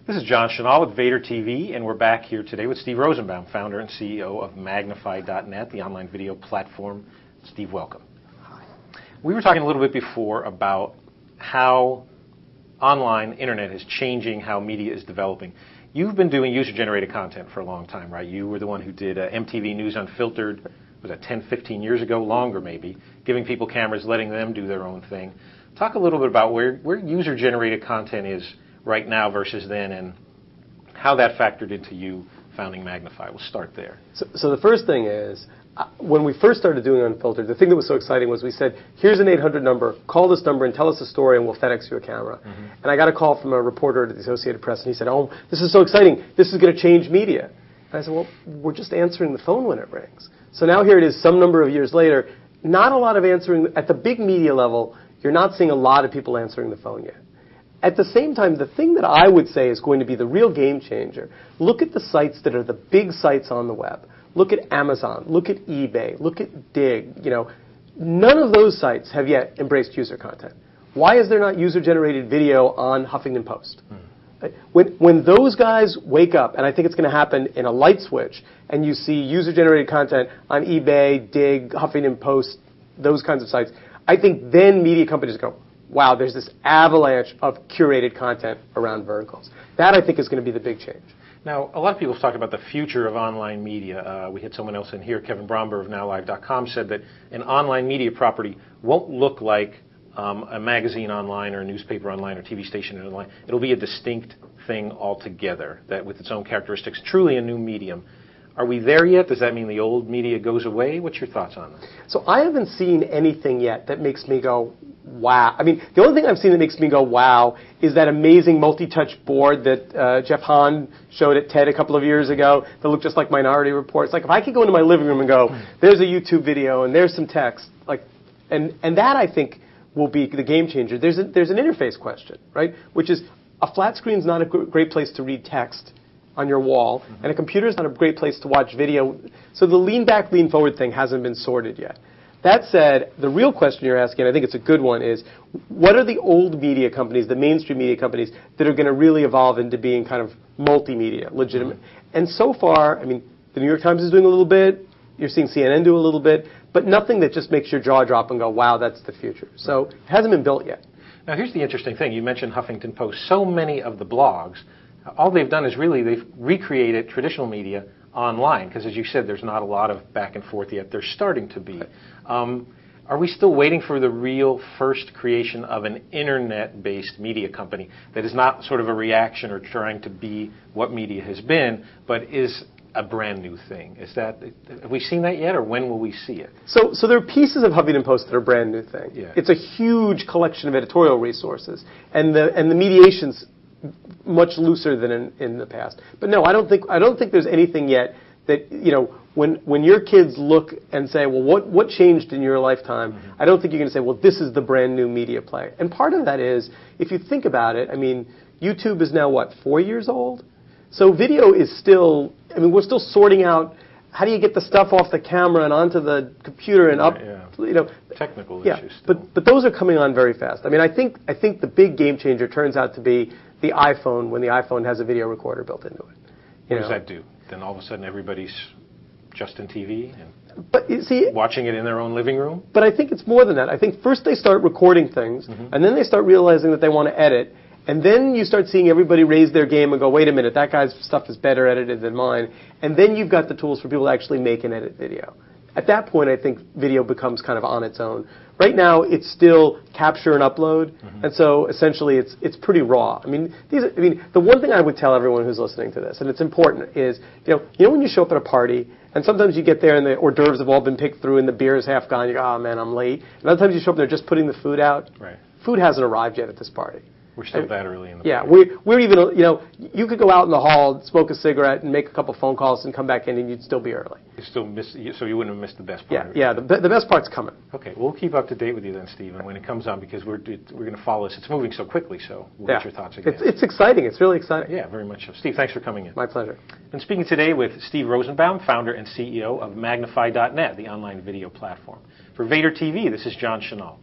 This is John Chenal with Vader TV, and we're back here today with Steve Rosenbaum, founder and CEO of Magnify.net, the online video platform. Steve, welcome. Hi. We were talking a little bit before about how online internet is changing how media is developing. You've been doing user-generated content for a long time, right? You were the one who did MTV News Unfiltered, was that 10, 15 years ago, longer maybe, giving people cameras, letting them do their own thing. Talk a little bit about where user-generated content is right now versus then, and how that factored into you founding Magnify. We'll start there. So the first thing is, when we first started doing Unfiltered, the thing that was so exciting was we said, here's an 800 number, call this number and tell us a story and we'll FedEx you a camera. Mm-hmm. And I got a call from a reporter at the Associated Press and he said, oh, this is so exciting, this is going to change media. And I said, well, we're just answering the phone when it rings. So now here it is some number of years later, not a lot of answering. At the big media level, you're not seeing a lot of people answering the phone yet. At the same time, the thing that I would say is going to be the real game changer, look at the sites that are the big sites on the web. Look at Amazon, look at eBay, look at Dig. None of those sites have yet embraced user content. Why is there not user-generated video on Huffington Post? When those guys wake up, and I think it's going to happen in a light switch, and you see user-generated content on eBay, Dig, Huffington Post, those kinds of sites, I think then media companies go, wow, there's this avalanche of curated content around verticals. That, I think, is going to be the big change. Now, a lot of people have talked about the future of online media. We had someone else in here, Kevin Bromberg of NowLive.com, said that an online media property won't look like a magazine online or a newspaper online or TV station online. It'll be a distinct thing altogether, that with its own characteristics, truly a new medium. Are we there yet? Does that mean the old media goes away? What's your thoughts on that? So I haven't seen anything yet that makes me go, wow. I mean, the only thing I've seen that makes me go, wow, is that amazing multi-touch board that Jeff Hahn showed at TED a couple of years ago that looked just like Minority Report. It's like if I could go into my living room and go, there's a YouTube video and there's some text, and that I think will be the game changer. There's an interface question, right? Which is a flat screen's not a great place to read text on your wall, and a computer is not a great place to watch video. So the lean back, lean forward thing hasn't been sorted yet. That said, the real question you're asking, and I think it's a good one, is what are the old media companies, the mainstream media companies, that are going to really evolve into being kind of multimedia, legitimate? And so far, I mean, the New York Times is doing a little bit, you're seeing CNN do a little bit, but nothing that just makes your jaw drop and go, wow, that's the future. So it hasn't been built yet. Now here's the interesting thing. You mentioned Huffington Post. So many of the blogs, all they've done is really they've recreated traditional media online, because as you said, there's not a lot of back and forth yet. There's starting to be. Are we still waiting for the real first creation of an internet-based media company that is not sort of a reaction or trying to be what media has been, but is a brand new thing? Have we seen that yet, or when will we see it? So there are pieces of Huffington Post that are a brand new thing. Yeah. It's a huge collection of editorial resources, and the mediation's much looser than in the past. But no, I don't think there's anything yet that, when your kids look and say, well, what changed in your lifetime? Mm-hmm. I don't think you're going to say, well, this is the brand new media play. And part of that is, if you think about it, I mean, YouTube is now, 4 years old? So video is still, we're still sorting out how do you get the stuff off the camera and onto the computer and up, Technical issues. Still. But those are coming on very fast. I think the big game changer turns out to be the iPhone, when the iPhone has a video recorder built into it. What does that do? Then all of a sudden everybody's just in TV but you see, watching it in their own living room? But I think it's more than that. I think first they start recording things, and then they start realizing that they want to edit, and then you start seeing everybody raise their game and go, wait a minute, that guy's stuff is better edited than mine. And then you've got the tools for people to actually make and edit video. At that point, I think video becomes kind of on its own. Right now, it's still capture and upload, and so essentially it's pretty raw. The one thing I would tell everyone who's listening to this, and it's important, is when you show up at a party, and sometimes you get there and the hors d'oeuvres have all been picked through and the beer is half gone. You go, oh man, I'm late. And other times you show up and they're just putting the food out. Right. Food hasn't arrived yet at this party. We're still that early in the Yeah, party. we're even, you could go out in the hall, smoke a cigarette, and make a couple phone calls and come back in, and you'd still be early. So you wouldn't have missed the best part. Yeah, the best part's coming. Okay, we'll keep up to date with you then, Stephen, when it comes on, because we're going to follow this. It's moving so quickly, so we'll get your thoughts again. It's exciting. It's really exciting. Yeah, very much so. Steve, thanks for coming in. My pleasure. And speaking today with Steve Rosenbaum, founder and CEO of Magnify.net, the online video platform. For Vader TV, this is John Chenal.